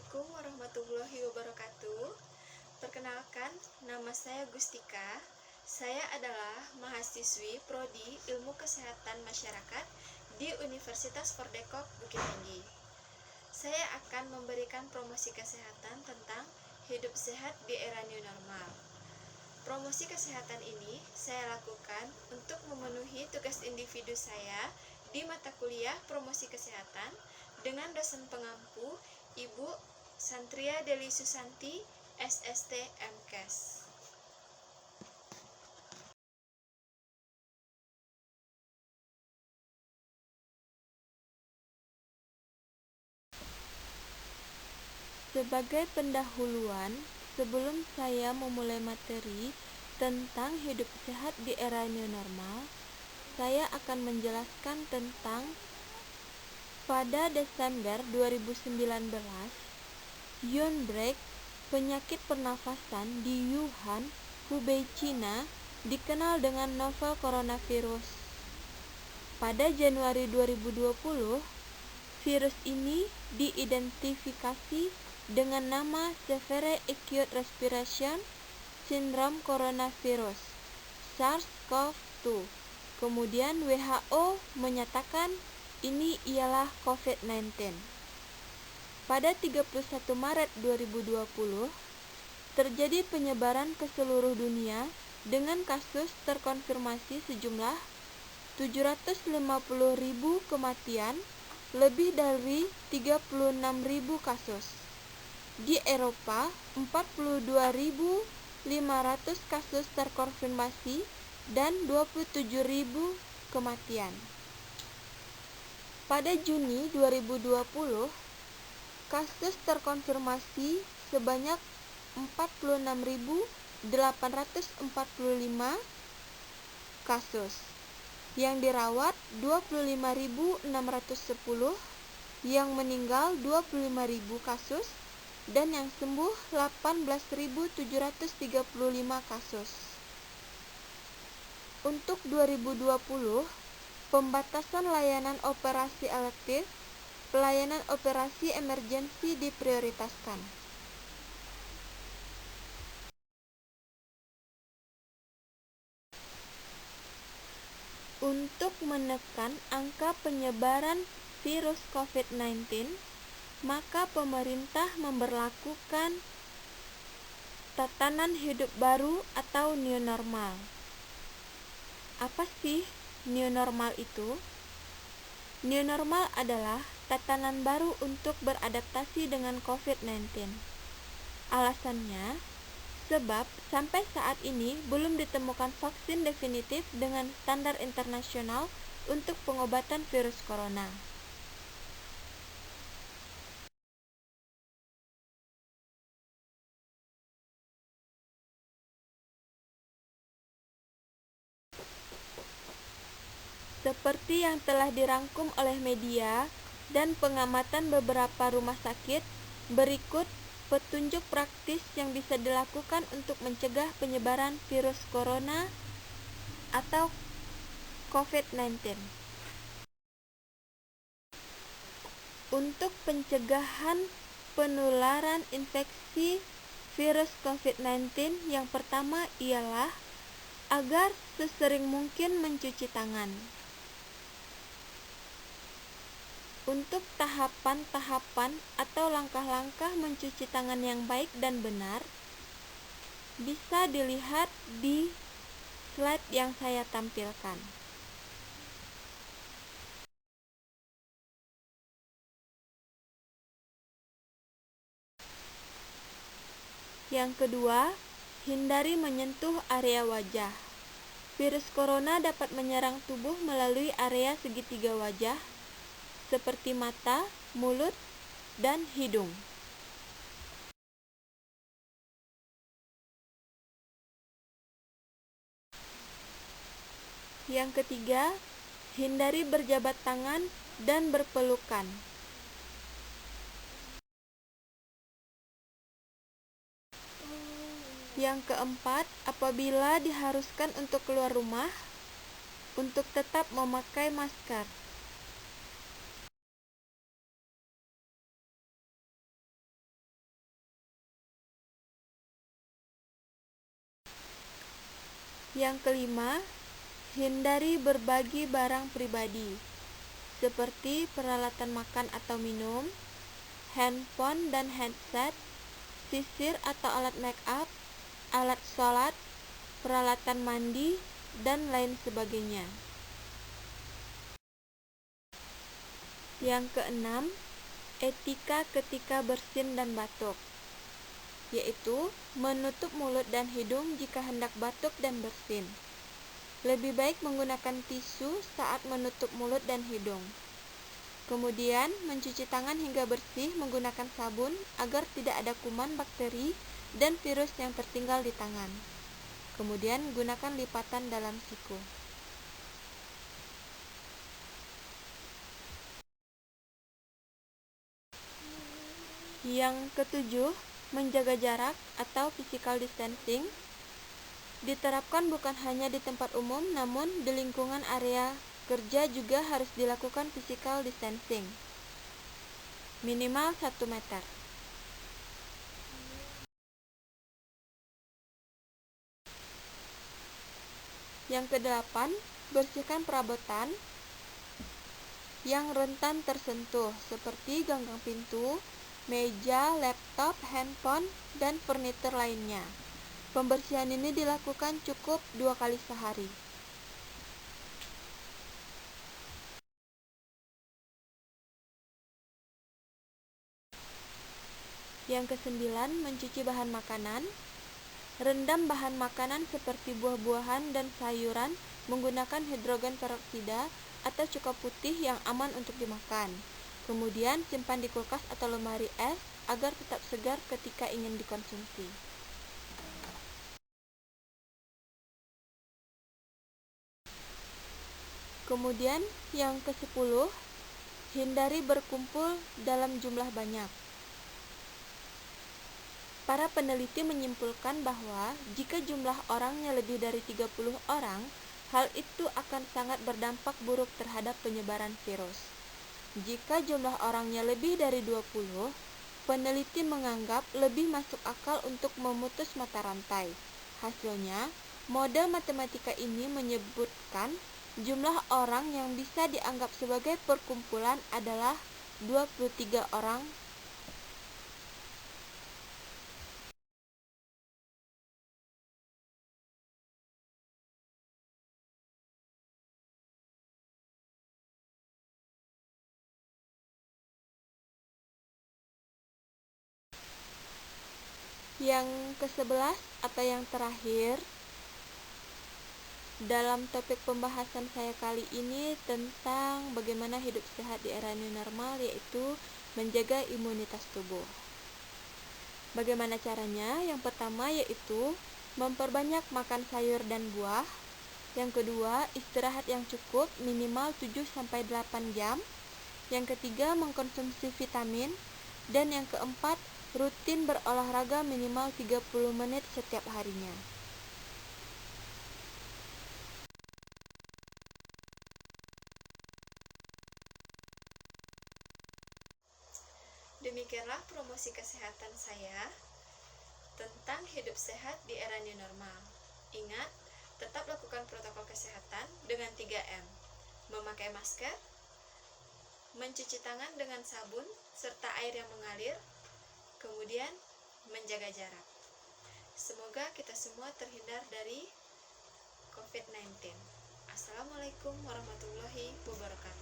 Assalamualaikum warahmatullahi wabarakatuh. Perkenalkan, nama saya Gustika. Saya adalah mahasiswi Prodi Ilmu Kesehatan Masyarakat di Universitas Fordekok Bukit Tinggi. Saya akan memberikan promosi kesehatan tentang hidup sehat di era new normal. Promosi kesehatan ini saya lakukan untuk memenuhi tugas individu saya di mata kuliah promosi kesehatan dengan dosen pengampu Ibu Santria Deli Susanti, SST MKes. Sebagai pendahuluan, sebelum saya memulai materi tentang hidup sehat di era new normal, saya akan menjelaskan tentang pada Desember 2019, Yunbrek, penyakit pernafasan di Wuhan, Hubei, Cina, dikenal dengan novel coronavirus. Pada Januari 2020, virus ini diidentifikasi dengan nama Severe Acute Respiration Syndrome Coronavirus (SARS-CoV-2). Kemudian WHO menyatakan ini ialah COVID-19. Pada 31 Maret 2020, terjadi penyebaran ke seluruh dunia dengan kasus terkonfirmasi sejumlah 750.000 kematian, lebih dari 36.000 kasus. Di Eropa, 42.500 kasus terkonfirmasi dan 27.000 kematian. Pada Juni 2020, kasus terkonfirmasi sebanyak 46.845 kasus. Yang dirawat 25.610, yang meninggal 25.000 kasus, dan yang sembuh 18.735 kasus. Untuk 2020, pembatasan layanan operasi elektif, pelayanan operasi emergensi diprioritaskan. Untuk menekan angka penyebaran virus COVID-19, maka pemerintah memberlakukan tatanan hidup baru atau new normal. Apa sih new normal itu? New normal adalah tatanan baru untuk beradaptasi dengan COVID-19. Alasannya, sebab sampai saat ini belum ditemukan vaksin definitif dengan standar internasional untuk pengobatan virus corona. Seperti yang telah dirangkum oleh media dan pengamatan beberapa rumah sakit, berikut petunjuk praktis yang bisa dilakukan untuk mencegah penyebaran virus corona atau COVID-19. Untuk pencegahan penularan infeksi virus COVID-19, yang pertama ialah agar sesering mungkin mencuci tangan. Untuk tahapan-tahapan atau langkah-langkah mencuci tangan yang baik dan benar, bisa dilihat di slide yang saya tampilkan. Yang kedua, hindari menyentuh area wajah. Virus corona dapat menyerang tubuh melalui area segitiga wajah, seperti mata, mulut, dan hidung. Yang ketiga, hindari berjabat tangan dan berpelukan. Yang keempat, apabila diharuskan untuk keluar rumah, untuk tetap memakai masker. Yang kelima, hindari berbagi barang pribadi, seperti peralatan makan atau minum, handphone dan headset, sisir atau alat make up, alat sholat, peralatan mandi, dan lain sebagainya. Yang keenam, etika ketika bersin dan batuk, yaitu menutup mulut dan hidung jika hendak batuk dan bersin. Lebih baik menggunakan tisu saat menutup mulut dan hidung. Kemudian, mencuci tangan hingga bersih menggunakan sabun agar tidak ada kuman, bakteri, dan virus yang tertinggal di tangan. Kemudian, gunakan lipatan dalam siku. Yang ketujuh, menjaga jarak atau physical distancing diterapkan bukan hanya di tempat umum, namun di lingkungan area kerja juga harus dilakukan physical distancing, minimal 1 meter. Yang kedelapan, bersihkan perabotan yang rentan tersentuh, seperti ganggang pintu, meja, laptop, handphone, dan furnitur lainnya. Pembersihan ini dilakukan cukup 2 kali sehari. Yang kesembilan, mencuci bahan makanan. Rendam bahan makanan seperti buah-buahan dan sayuran menggunakan hidrogen peroksida atau cuka putih yang aman untuk dimakan. Kemudian simpan di kulkas atau lemari es agar tetap segar ketika ingin dikonsumsi. Kemudian yang ke-10, hindari berkumpul dalam jumlah banyak. Para peneliti menyimpulkan bahwa jika jumlah orangnya lebih dari 30 orang, hal itu akan sangat berdampak buruk terhadap penyebaran virus. Jika jumlah orangnya lebih dari 20, peneliti menganggap lebih masuk akal untuk memutus mata rantai. Hasilnya, model matematika ini menyebutkan jumlah orang yang bisa dianggap sebagai perkumpulan adalah 23 orang. Yang ke-11 atau yang terakhir dalam topik pembahasan saya kali ini tentang bagaimana hidup sehat di era new normal, yaitu menjaga imunitas tubuh. Bagaimana caranya? Yang pertama yaitu memperbanyak makan sayur dan buah. Yang kedua, istirahat yang cukup minimal 7-8 jam. Yang ketiga, mengkonsumsi vitamin. Dan yang keempat, rutin berolahraga minimal 30 menit setiap harinya. Demikianlah promosi kesehatan saya tentang hidup sehat di era new normal. Ingat, tetap lakukan protokol kesehatan dengan 3M. Memakai masker, mencuci tangan dengan sabun serta air yang mengalir, kemudian menjaga jarak. Semoga kita semua terhindar dari COVID-19. Assalamualaikum warahmatullahi wabarakatuh.